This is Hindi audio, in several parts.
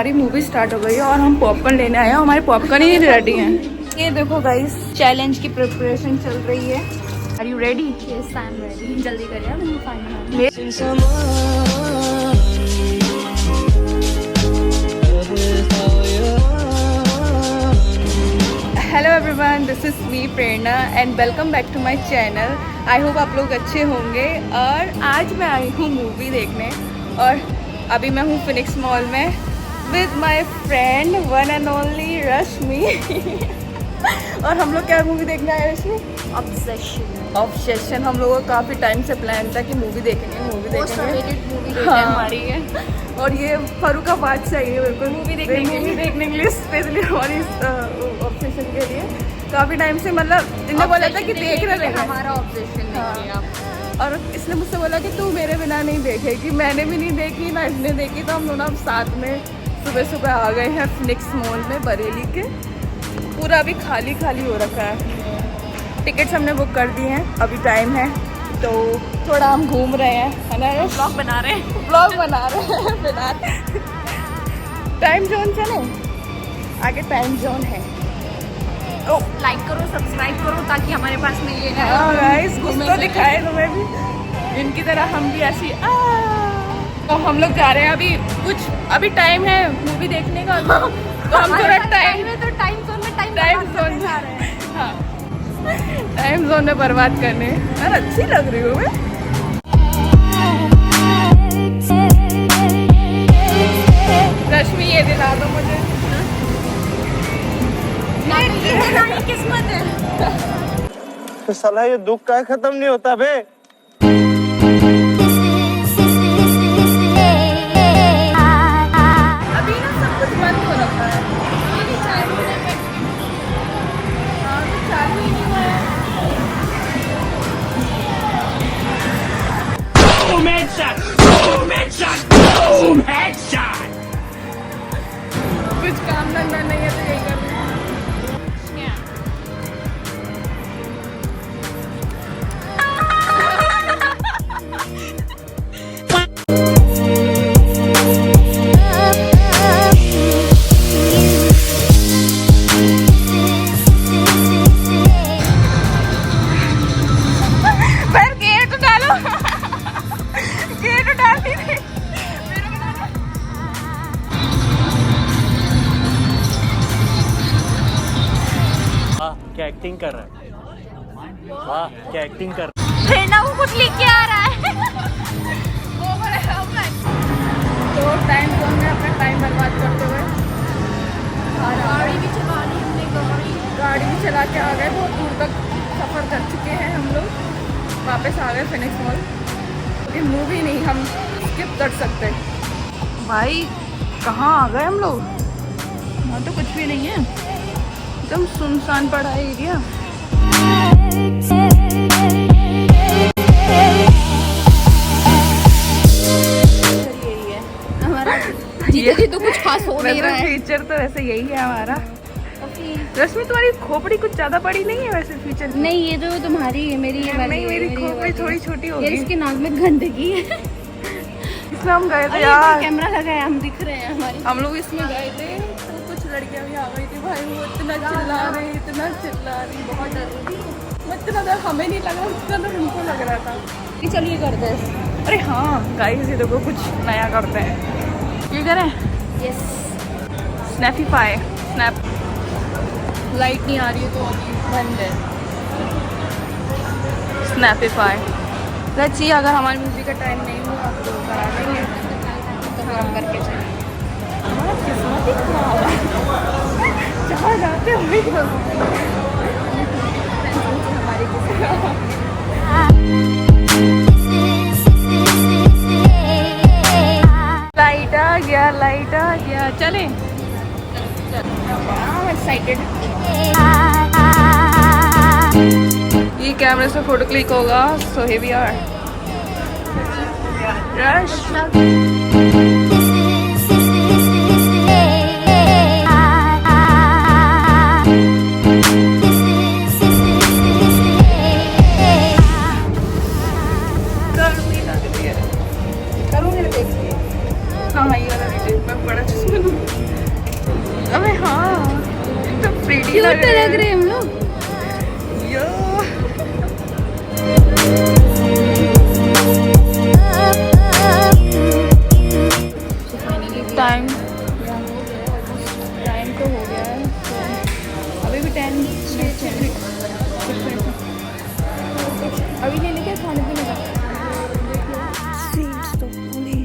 हमारी मूवी स्टार्ट हो गई है और हम पॉपकॉर्न लेने आए हैं। हमारे पॉपकॉर्न ही रेडी हैं। ये देखो गाइस, चैलेंज की प्रिपरेशन चल रही है। Are you ready? Yes I am ready. जल्दी करिए, मैं final. Hello everyone, this is me Prerna and welcome back to my channel. I hope आप लोग अच्छे होंगे। और आज मैं आई हूँ मूवी देखने और अभी मैं हूँ फिनिक्स मॉल में with my friend one and only Rashmi. और हम लोग क्या मूवी देखने आए रश्मि? ऑब्सेशन। हम लोगों का काफ़ी टाइम से प्लान था कि मूवी देखेंगे मूवी हाँ। हमारी है। और ये फरूका बात चाहिए बिल्कुल मूवी देखने के लिए स्पेशली हमारी ऑब्सेशन के लिए। काफ़ी टाइम से मतलब इन्हें बोला था कि देखना लेना हमारा ऑब्सेशन नहीं है। और इसने मुझसे बोला कि तू मेरे बिना नहीं देखेगी। मैंने भी नहीं देखी ना इसने देखी, तो हम दोनों अब साथ में सुबह सुबह आ गए हैं फिनिक्स मॉल में बरेली के। पूरा अभी खाली खाली हो रखा है। टिकट्स हमने बुक कर दी हैं। अभी टाइम है तो थोड़ा हम घूम रहे हैं, है ना? ब्लॉग बना रहे हैं। ब्लॉग बना रहे हैं फिलहाल। टाइम जोन चले, आगे टाइम जोन है। लाइक करो, सब्सक्राइब करो ताकि हमारे पास में ये है। हाँ गाइस, कुछ तो दिखाए तुम्हें भी। इनकी तरह हम भी ऐसी तो हम लोग जा रहे हैं अभी। अभी टाइम है मूवी देखने का, तो हम थोड़ा टाइम जोन जा रहे हैं। हाँ, टाइम जोन में बर्बाद करने। यार अच्छी लग रही हूँ मैं। रश्मि ये दिला दो मुझे। ये किस्मत है। तो साला ये दुख का खत्म नहीं होता बे। अभी ना सब कुछ बंद हो रखा है। हाँ, तो चालू ही नहीं हुआ है। कुछ काम धंधा नहीं है तो यही कर रहे हैं। पर गेट डालो। गेट डाल दी थी। वाह क्या एक्टिंग कर रहा है, वाह क्या एक्टिंग कर रहा है। प्रेरणा को कुछ लिख के आ रहा है। तो टाइम जोन में अपना टाइम बर्बाद करते हुए गाड़ी भी चला ली हमने। गाड़ी भी चला के आ गए। बहुत दूर तक सफ़र कर चुके हैं हम लोग। वापस आ गए फिनिक्स मॉल। ये मूवी नहीं हम स्किप कर सकते। भाई कहाँ आ गए हम लोग? वहाँ तो कुछ भी नहीं है, एकदम सुनसान पड़ा है एरिया। यही है हमारा जीते तो कुछ खास हो नहीं रहा है। फीचर तो वैसे यही है हमारा। रश्मि तुम्हारी खोपड़ी कुछ ज्यादा बड़ी नहीं है वैसे फीचर? नहीं, ये जो तुम्हारी है, मेरी ये वाली नहीं, मेरी खोपड़ी थोड़ी छोटी होगी। इसके नाक में गंदगी है। इसमें हम गए थे अरे यार। कैमरा लगाया, हम दिख रहे हैं हमारे। हम लोग इसमें गए थे तो कुछ लड़कियां भी आ गई थी। भाई वो इतना चिल्ला रही, बहुत डर रही थी। इतना डर हमें नहीं लगा, उतना डर उनको लग रहा था। चलिए करते हैं। अरे हाँ गाइस, ये देखो कुछ नया करते हैं। ये करें यस। स्नैपीफाई। स्नैप लाइट नहीं आ रही है तो अभी बंद है। स्नैपीफाई। लेट्स सी, अगर हमारी मूवी का टाइम नहीं हुआ तो करा देंगे। तो हम करके चलिए। हमारा किस्मत ही खराब है। जहाँ जाते हैं वही हमारी किस्मत। लाइट आ गया, लाइट आ गया। चले एक्साइटेड। ये कैमरे से फोटो क्लिक होगा, so here we are. Rush. हाँ ये वाला मैं बड़ा चश्मा क्यूट लग रहे हैं हम लोग। यो टाइम तो हो गया है, तो अभी भी 10 मिनट अभी ले लेके खाने पीने का सीट्स तो पूरी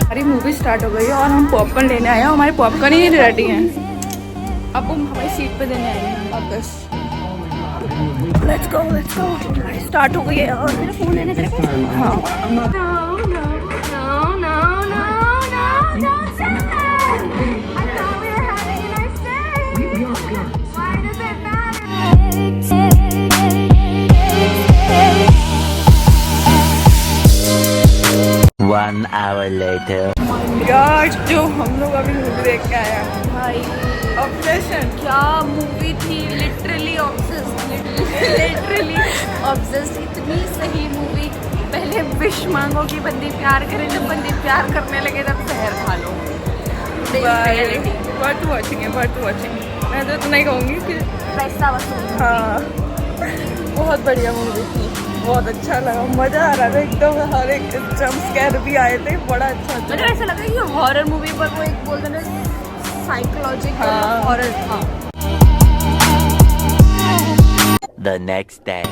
हमारी मूवी स्टार्ट हो गई है और हम पॉपकॉर्न लेने आए हैं। हमारे पॉपकॉर्न ही रेडी हैं, अब हम हमारी सीट पे देने आए हैं। अब बस लेट्स गो स्टार्ट हो गई है। और मेरा फोन है ना तेरे पास? हाँ One hour later. यार जो हम लोग अभी मूवी देख के आए हैं भाई, ऑब्सेशन क्या मूवी थी, लिटरली ऑब्सेस्ड, इतनी सही मूवी। पहले विश मांगो कि बंदी प्यार करे, जब बंदी प्यार करने लगे तब जहर खा लो। वर्थ वॉचिंग है, वर्थ वॉचिंग। मैं तो इतना ही कहूँगी कि पैसा वसूल। हाँ बहुत बढ़िया मूवी थी, बहुत अच्छा लगा, मज़ा आ रहा था एकदम। हर एक जंप स्कैर भी आए थे, बड़ा अच्छा था। मुझे ऐसा लगा कि हॉरर मूवी पर वो एक बोलते ना साइकोलॉजिकल हॉरर था। The next day.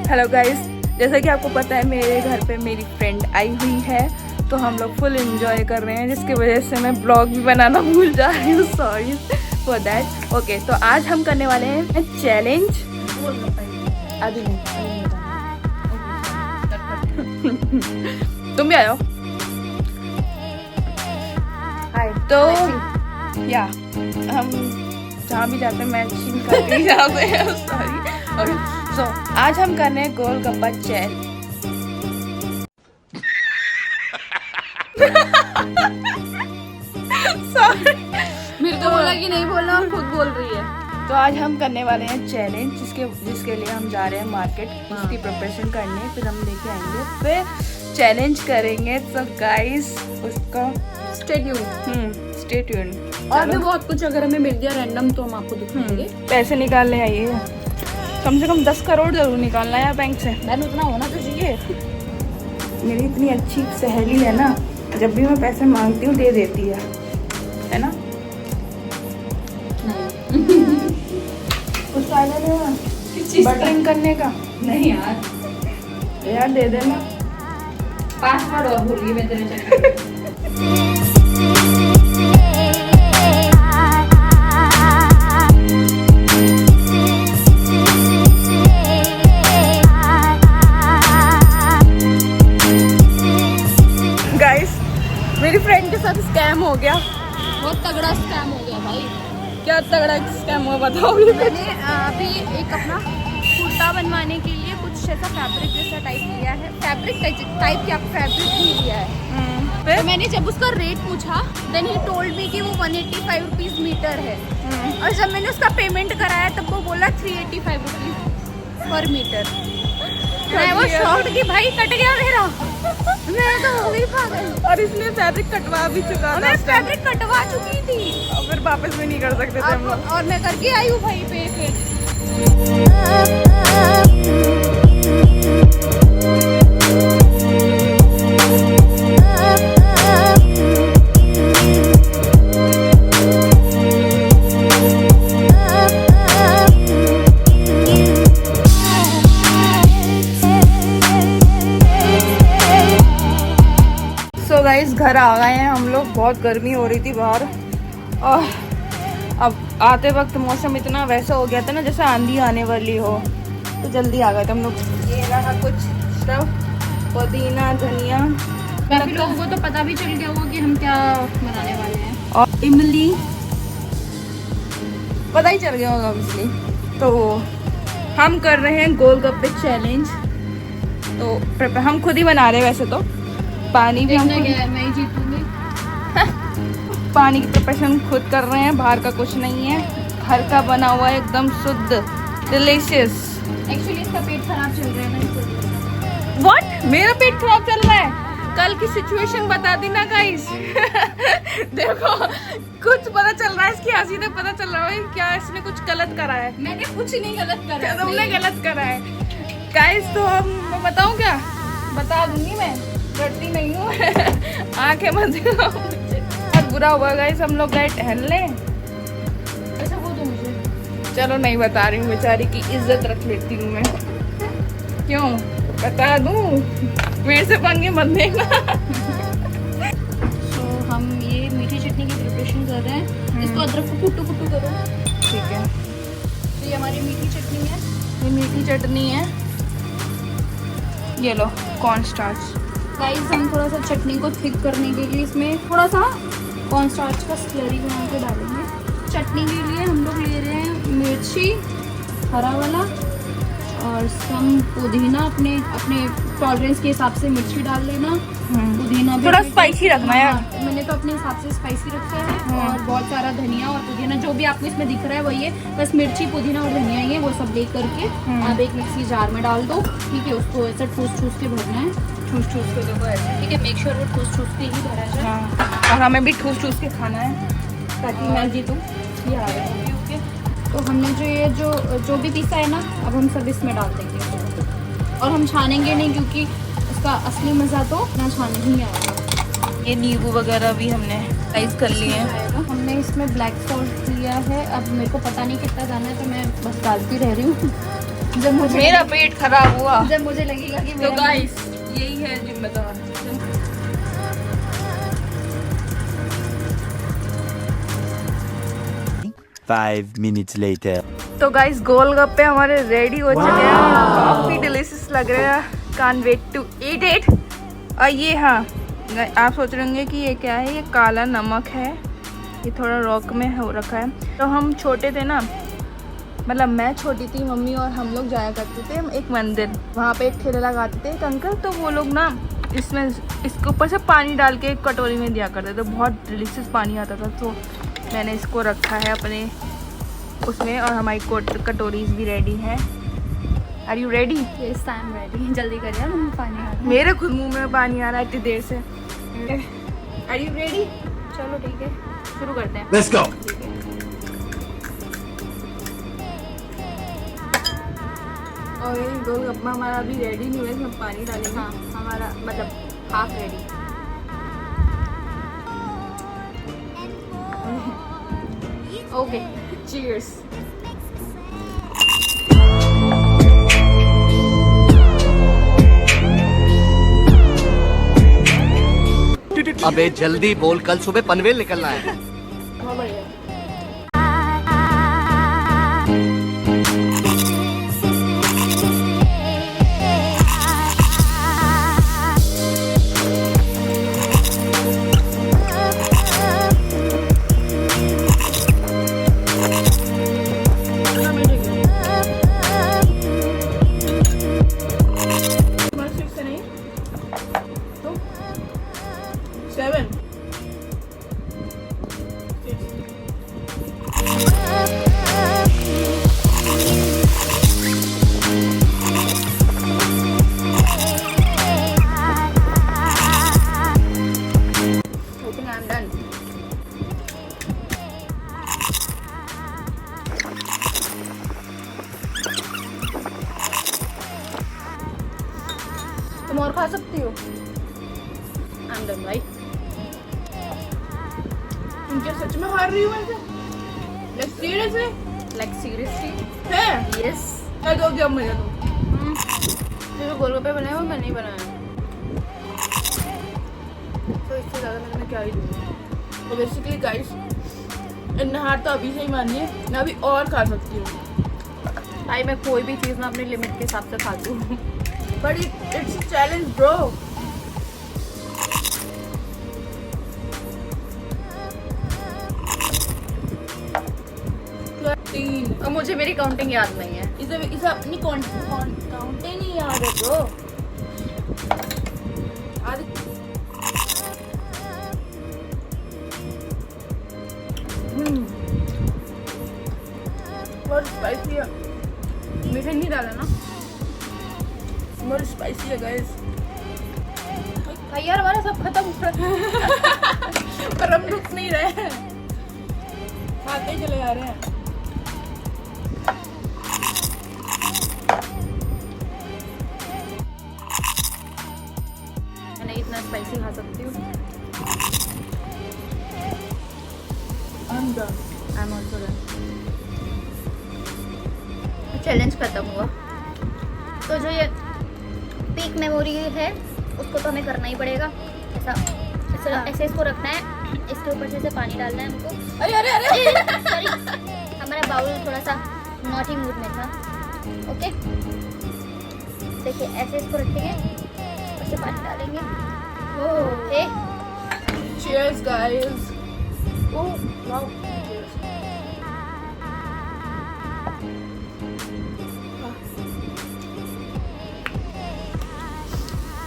Hello guys, जैसा कि आपको पता है मेरे घर पे मेरी फ्रेंड आई हुई है, तो हम लोग फुल एंजॉय कर रहे हैं, जिसकी वजह से मैं ब्लॉग भी बनाना भूल जा रही हूँ। Sorry for that. ओके, तो आज हम करने वाले हैं चैलेंज। अभी नहीं तुम भी आयो। हाय। तो या हम जहाँ भी जाते हैं मैचिंग करके जाते हैं। सॉरी। ओके, सो आज हम करने हैं गोलगप्पा चैलेंज। सॉरी, मेरे को बोला कि नहीं बोलना, खुद बोल रही है। तो आज हम करने वाले हैं चैलेंज, जिसके लिए हम जा रहे हैं मार्केट, उसकी प्रिपरेशन करने, फिर हम लेके आएंगे, फिर चैलेंज करेंगे। तो गाइस उसका स्टे ट्यून्ड। और भी बहुत कुछ अगर हमें मिल गया रैंडम तो हम आपको दिखाएंगे। पैसे निकालने आइए, कम से कम 10 करोड़ जरूर निकालना है बैंक से। मैंने उतना होना तो चाहिए। मेरी इतनी अच्छी सहेली है ना, जब भी मैं पैसे मांगती हूँ दे देती है ना। कुछ फायदा नहीं हुआ बटरिंग करने का? नहीं यार, यार दे देना। पासवर्ड और भूल गई मैं तेरे चक्कर। गाइस मेरी फ्रेंड के साथ स्कैम हो गया, बहुत तगड़ा स्कैम हो गया भाई। क्या तगड़ा स्कैम हुआ बताओगे? मैंने अभी एक अपना कुर्ता बनवाने के लिए कुछ ऐसा फैब्रिक जैसा टाइप लिया है, फैब्रिक टाइप क्या फैब्रिक ही लिया है। तो मैंने जब उसका रेट पूछा, देन ही टोल्ड मी कि वो 185 रुपीज़ मीटर है। और जब मैंने उसका पेमेंट कराया तब वो बोला 385 रुपीज़ पर मीटर। मैं वो शॉर्ट की भाई कट गया मेरा। मैं तो हो गई पागल। और इसने फैब्रिक कटवा भी चुका था। मैं फैब्रिक कटवा चुकी थी, और फिर वापस भी नहीं कर सकते थे हम लोग। और मैं करके आई हूँ भाई पे फिर। सो गाइस घर आ गए हैं हम लोग, बहुत गर्मी हो रही थी बाहर, और अब आते वक्त मौसम इतना वैसा हो गया था ना जैसे आंधी आने वाली हो, तो जल्दी आ गए थे हम लोग। ये रहा कुछ स्टफ, पुदीना, धनिया। काफी लोगों को तो पता भी चल गया होगा कि हम क्या बनाने वाले हैं। और इमली पता ही चल गया होगा ऑब्वियसली। तो हम कर रहे हैं गोलगप्पे चैलेंज। तो हम खुद ही बना रहे हैं वैसे तो। पानी भी हम देखना क्या है, मैं ही जीतूंगी। पानी की प्रिपरेशन खुद कर रहे हैं, बाहर का कुछ नहीं है। घर का बना हुआ है, एकदम शुद्ध, डिलीशियस। एक्चुअली इसका पेट खराब चल रहा है ना। व्हाट? मेरा पेट खराब चल रहा है? कल की सिचुएशन बता दी ना गाइस। देखो कुछ पता चल रहा है, इसकी हंसी से पता चल रहा है क्या इसने कुछ गलत करा है। मैंने कुछ नहीं गलत करा। तुमने गलत करा है गाइस। तो हम मैं बताऊं क्या? बता दूंगी, मैं डरती नहीं हूँ। आंखें मत दिखाओ मुझे। बहुत बुरा हुआ गाइस, हम लोग गए टहलने। अच्छा वो तो मुझे चलो नहीं बता रही हूँ, बेचारी की इज्जत रख लेती हूँ मैं। क्यों बता दूँ? मेरे से पंगे मत लेना। तो हम ये मीठी चटनी की प्रिपरेशन कर रहे हैं। इसको अदरक को कुट्टू कुट्टू करो। ठीक है, तो ये हमारी मीठी चटनी है। ये मीठी चटनी है। ये लो कॉर्न स्टार्च। गाइस हम थोड़ा सा चटनी को थिक करने के लिए इसमें थोड़ा सा कॉर्न स्टार्च का स्लरी बना के डालेंगे। चटनी के लिए हम लोग ले रहे हैं मिर्ची हरा वाला और सम पुदीना। अपने टॉलरेंस के हिसाब से मिर्ची डाल लेना। पुदीना भी थोड़ा स्पाइसी रखना यार। हाँ, मैंने तो अपने हिसाब से स्पाइसी रखा है। और बहुत सारा धनिया और पुदीना जो भी आपको इसमें दिख रहा है वही है। बस मिर्ची पुदीना और धनिया ही है, वो सब देख करके आप एक मिक्सी जार में डाल दो। ठीक है, उसको ऐसा ठूस के भरना है। ठूस के देखो ऐसे। ठीक है, मेक श्योर वो ठूस के ही भरा जाए। हाँ, और हमें भी ठूस के खाना है ताकि मैं जीतूँ। ये आ रहा है। ओके, तो हमने जो भी पीसा है ना, अब हम सब इसमें डाल देंगे। और हम छानेंगे नहीं क्योंकि उसका असली मज़ा तो ना छाने ही आएगा। ये नींबू वगैरह भी हमने स्लाइस कर लिए हैं। हमने इसमें ब्लैक सॉल्ट लिया है। अब मेरे को पता नहीं कितना जाना है, तो मैं बस डालती रह रही हूँ। जब मुझे मेरा पेट खराब हुआ जब मुझे लगेगा कि तो गाइस यही है जिम्मेदार। Five minutes later. तो गाइस गोलगप्पे हमारे रेडी हो चुके हैं। काफी डिलीशियस लग रहे हैं। Can't wait to eat it. और ये हाँ, आप सोच रहे होंगे कि ये क्या है? ये काला नमक है। ये थोड़ा रॉक में हो रखा है। तो हम छोटे थे ना, मतलब मैं छोटी थी, मम्मी और हम लोग जाया करते थे एक मंदिर। वहाँ पे एक ठेला लगाते थे एक अंकल, तो वो लोग ना इसमें इसके ऊपर से पानी डाल के एक कटोरी में दिया करते थे। बहुत डिलीशियस पानी आता था। तो मैंने इसको रखा है अपने उसमें, और हमारी कटोरीज भी रेडी हैं। Are you ready? Yes I am ready. जल्दी करिए, मुझे पानी आ रहा है। मेरे खुद मुंह में पानी आ रहा है इतनी देर से। Are you ready? चलो ठीक है, शुरू करते हैं। Let's go. और ये गोलगप्पा हमारा अभी रेडी नहीं हुआ, इसमें पानी डालेंगे। हाँ, हमारा मतलब हाफ रेडी। Okay, cheers. अबे जल्दी बोल, कल सुबह पनवेल निकलना है। बहुत बढ़िया। तुम और खा सकती हो। I am done right. तुम क्या सच में हार रही हो मेरे से? Like seriously? Like seriously? है? यस। मैं दो जब मुझे दो। जो गोलगप्पे बनाए वो मैं नहीं बनाया। तो इससे ज़्यादा मैंने क्या ही दूँ। तो बेसिकली गाइस, हार तो अभी से ही मानिए, मैं अभी और खा सकती हूँ। भाई मैं कोई भी चीज़ ना अपने लिमिट के हिसाब से खाती हूँ। But it's challenge bro. और मुझे मेरी काउंटिंग याद नहीं है। इसे अपनी काउंटिंग नहीं याद है ब्रो। बहुत स्पाइसी है, मीठा नहीं डाला ना, बहुत स्पाइसी है गाइस। यार हमारा सब खत्म पर हम रुक नहीं रहे हैं, खाते ही चले जा रहे हैं। मैं नहीं इतना स्पाइसी खा सकती हूँ। I'm done. I am also done. Challenge खत्म हुआ, तो जो ये पीक मेमोरी है उसको तो हमें करना ही पड़ेगा। ऐसे इसको रखना है, इसके ऊपर से पानी डालना है हमको। अरे अरे अरे सॉरी, हमारा बाउल थोड़ा सा नॉटी मूड में था। ओके, देखिए ऐसे इसको रखेंगे, ऊपर से पानी डालेंगे। Okay, Cheers guys. Oh wow.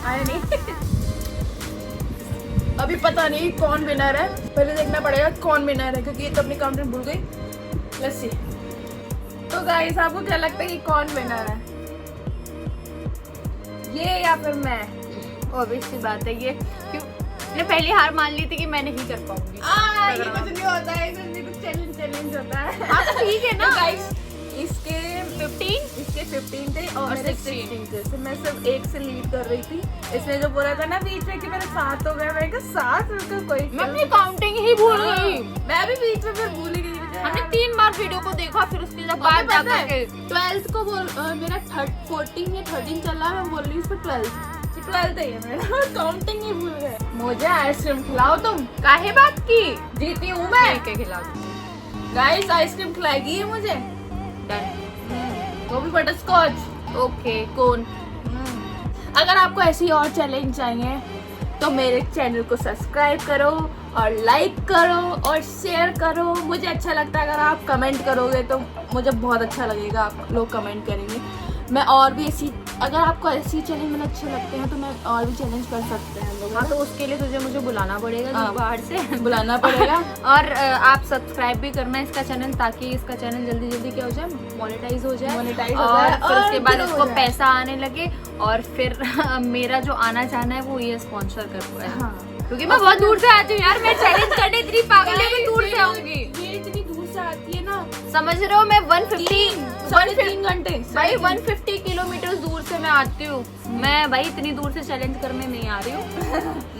आया नहीं। अभी पता नहीं कौन विनर है, पहले देखना पड़ेगा कौन विनर है, क्योंकि ये तो अपनी काउंटिंग भूल गई। Let's see. तो गाइस आपको क्या लगता है कि कौन विनर है, ये या फिर मैं? ऑब्वियस सी बात है, ये क्यों मैंने पहली हार मान ली थी कि मैं नहीं कर पाऊंगी। ये कुछ नहीं होता है, इसमें कुछ चैलेंज होता है। हाँ तो ठीक है ना। गाइस इसके 15 थे और मेरे 16 थे, तो मैं सिर्फ एक से लीड कर रही थी। इसने जो बोला था ना बीच में कि मेरे 7 हो गए, मैं कहा 7 का कोई, मैं अपनी काउंटिंग ही भूल गई। मैं भी बीच में फिर भूल ही गई। हमने 3 बार वीडियो को देखा, फिर उसके बाद जाकर के 12th को बोल मेरा 14 या 13 चल रहा है, मैं बोल रही हूँ इस पर 12th है ये मेरा। काउंटिंग ही भूल गए। मुझे आइसक्रीम खिलाओ तुम। काहे बात की? जीती हूँ मैं। के खिला गाइस आइसक्रीम खिलाएगी ये मुझे, डन। वो भी बटर स्कॉच। ओके, कौन? अगर आपको ऐसी और चैलेंज चाहिए तो मेरे चैनल को सब्सक्राइब करो और लाइक करो और शेयर करो। मुझे अच्छा लगता है अगर आप कमेंट करोगे, तो मुझे बहुत अच्छा लगेगा, आप लोग कमेंट करेंगे। मैं और भी ऐसी, अगर आपको ऐसी चैलेंज मुझे अच्छे लगते हैं तो मैं और भी चैलेंज कर सकते हैं हम लोग। हाँ तो उसके लिए तुझे मुझे बुलाना पड़ेगा बाहर से। बुलाना पड़ेगा। और आप सब्सक्राइब भी करना है इसका चैनल, ताकि इसका चैनल जल्दी जल्दी क्या हो जाए, मोनेटाइज हो जाए। और फिर और उसके बाद फिर हो उसको जाए। पैसा आने लगे, और फिर मेरा जो आना जाना है वो ये स्पॉन्सर कर पाए। हाँ। क्योंकि मैं बहुत दूर से आती हूँ यार, मैं चैलेंज करने इतनी पागल है, मैं दूर से आऊंगी। ये इतनी दूर से आती है ना, समझ रहे हो, मैं 150 3 घंटे भाई 150 किलोमीटर दूर से मैं आती हूँ। मैं भाई इतनी दूर से चैलेंज करने नहीं आ रही हूँ।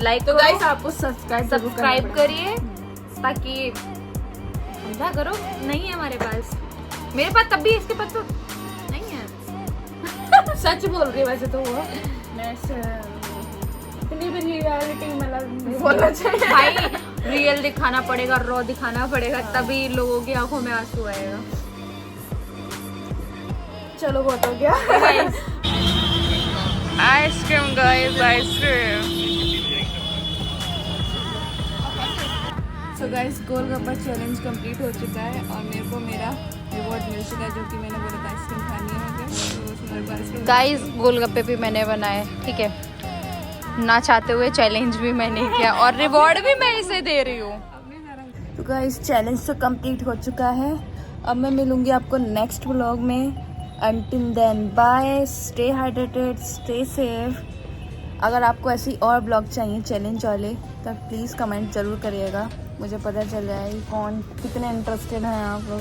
लाइक तो गाइस आपको सब्सक्राइब करिए, ताकि समझा करो। नहीं है हमारे पास, मेरे पास तब भी, इसके पास तो नहीं है। सच बोल रही है वैसे तो वो, मैं इतनी भी रियलिटी मतलब नहीं बोलना चाहिए। भाई रियल दिखाना पड़ेगा, रॉ दिखाना पड़ेगा, तभी लोगों की आंखों में आंसू आएगा। चलो बहुत हो गया। Ice cream guys, ice cream. So guys golgappa challenge complete हो चुका है और मेरे को मेरा रिवॉर्ड मिल चुका है, जो कि मैंने बोला था आइसक्रीम खानी है मुझे, तो उसमें मेरे को आइसक्रीम। गाइस गोलगप्पे भी मैंने बनाए, ठीक है, ना चाहते हुए चैलेंज भी मैंने किया और रिवॉर्ड भी मैं इसे दे रही हूँ। तो गाइस चैलेंज तो कंप्लीट हो चुका है, अब मैं मिलूंगी आपको नेक्स्ट व्लॉग में। Until then bye, stay hydrated, stay safe। अगर आपको ऐसी और ब्लॉग चाहिए चैलेंज वाले तो प्लीज़ कमेंट ज़रूर करिएगा, मुझे पता चल जाए कौन कितने इंटरेस्टेड हैं आप लोग।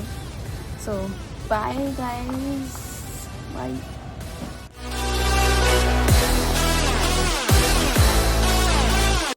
सो बाय गाइस, बाय।